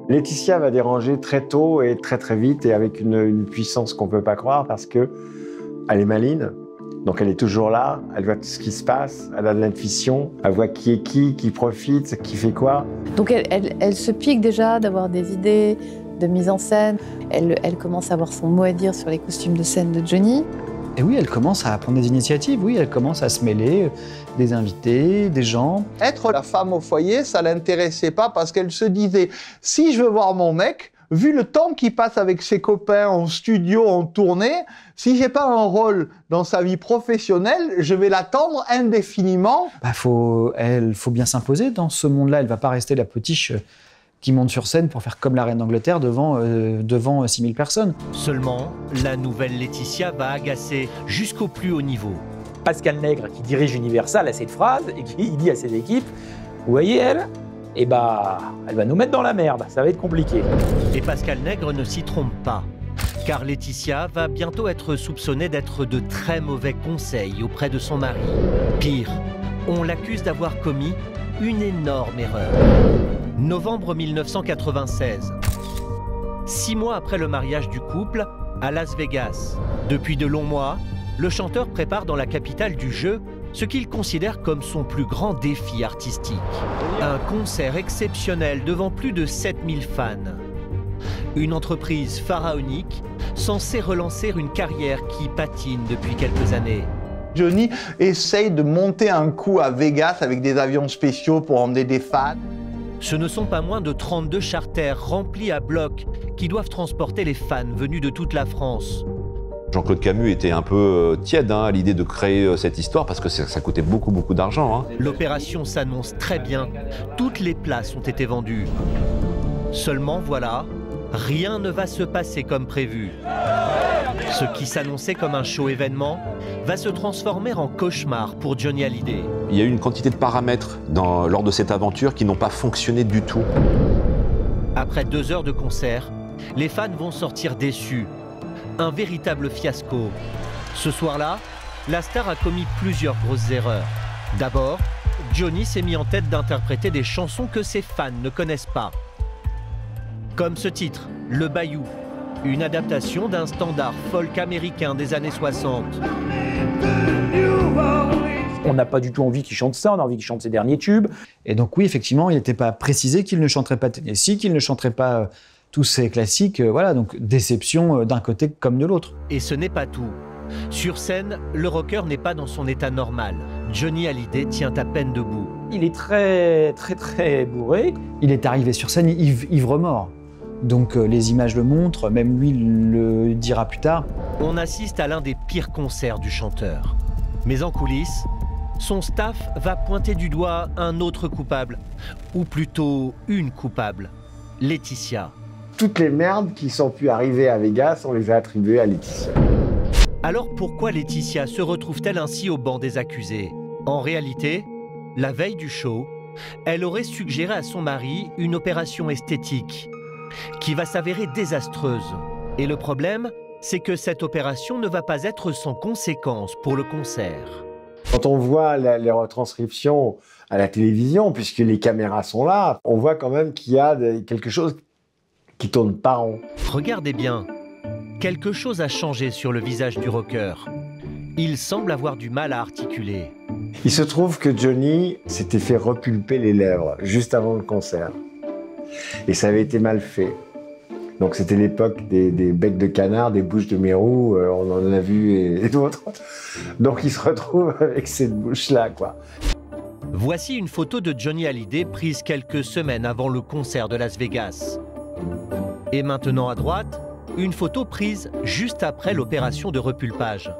Laetitia va déranger très tôt et très vite et avec une puissance qu'on ne peut pas croire parce qu'elle est maligne. Donc elle est toujours là, elle voit tout ce qui se passe, elle a de l'intuition, elle voit qui est qui profite, qui fait quoi. Donc elle se pique déjà d'avoir des idées de mise en scène. Elle commence à avoir son mot à dire sur les costumes de scène de Johnny. Et oui, elle commence à prendre des initiatives, oui, elle commence à se mêler des invités, des gens. Être la femme au foyer, ça l'intéressait pas parce qu'elle se disait, si je veux voir mon mec, vu le temps qu'il passe avec ses copains en studio, en tournée, si j'ai pas un rôle dans sa vie professionnelle, je vais l'attendre indéfiniment. Faut bien s'imposer dans ce monde-là. Elle va pas rester la potiche qui monte sur scène pour faire comme la reine d'Angleterre devant 6000 personnes. Seulement, la nouvelle Laetitia va agacer jusqu'au plus haut niveau. Pascal Nègre, qui dirige Universal, a cette phrase et qui dit à ses équipes, vous voyez elle, elle va nous mettre dans la merde, ça va être compliqué. Et Pascal Nègre ne s'y trompe pas, car Laetitia va bientôt être soupçonnée d'être de très mauvais conseils auprès de son mari. Pire, on l'accuse d'avoir commis une énorme erreur. Novembre 1996. 6 mois après le mariage du couple, à Las Vegas. Depuis de longs mois, le chanteur prépare dans la capitale du jeu ce qu'il considère comme son plus grand défi artistique. Un concert exceptionnel devant plus de 7000 fans. Une entreprise pharaonique censée relancer une carrière qui patine depuis quelques années. Johnny essaye de monter un coup à Vegas avec des avions spéciaux pour emmener des fans. Ce ne sont pas moins de 32 charters remplis à bloc qui doivent transporter les fans venus de toute la France. Jean-Claude Camus était un peu tiède à l'idée de créer cette histoire parce que ça coûtait beaucoup d'argent. L'opération s'annonce très bien. Toutes les places ont été vendues. Seulement voilà, rien ne va se passer comme prévu. Ce qui s'annonçait comme un show événement va se transformer en cauchemar pour Johnny Hallyday. Il y a eu une quantité de paramètres lors de cette aventure qui n'ont pas fonctionné du tout. Après 2 heures de concert, les fans vont sortir déçus. Un véritable fiasco. Ce soir-là, la star a commis plusieurs grosses erreurs. D'abord, Johnny s'est mis en tête d'interpréter des chansons que ses fans ne connaissent pas. Comme ce titre, Le Bayou, une adaptation d'un standard folk américain des années 60. On n'a pas du tout envie qu'il chante ça, on a envie qu'il chante ses derniers tubes. Et donc oui, effectivement, il n'était pas précisé qu'il ne chanterait pas Tennessee, qu'il ne chanterait pas tous ces classiques. Voilà, donc déception d'un côté comme de l'autre. Et ce n'est pas tout. Sur scène, le rocker n'est pas dans son état normal. Johnny Hallyday tient à peine debout. Il est très bourré. Il est arrivé sur scène ivre-mort. Donc les images le montrent, même lui le dira plus tard. On assiste à l'un des pires concerts du chanteur. Mais en coulisses, son staff va pointer du doigt un autre coupable, ou plutôt une coupable, Laetitia. Toutes les merdes qui sont pu arriver à Vegas, on les a attribuées à Laetitia. Alors pourquoi Laetitia se retrouve-t-elle ainsi au banc des accusés? En réalité, la veille du show, elle aurait suggéré à son mari une opération esthétique qui va s'avérer désastreuse. Et le problème, c'est que cette opération ne va pas être sans conséquences pour le concert. Quand on voit les retranscriptions à la télévision, puisque les caméras sont là, on voit quand même qu'il y a quelque chose qui tourne pas rond. Regardez bien, quelque chose a changé sur le visage du rocker. Il semble avoir du mal à articuler. Il se trouve que Johnny s'était fait repulper les lèvres juste avant le concert. Et ça avait été mal fait. Donc c'était l'époque des becs de canard, des bouches de mérou, on en a vu et d'autres. Donc il se retrouve avec cette bouche-là, quoi. Voici une photo de Johnny Hallyday prise quelques semaines avant le concert de Las Vegas. Et maintenant à droite, une photo prise juste après l'opération de repulpage.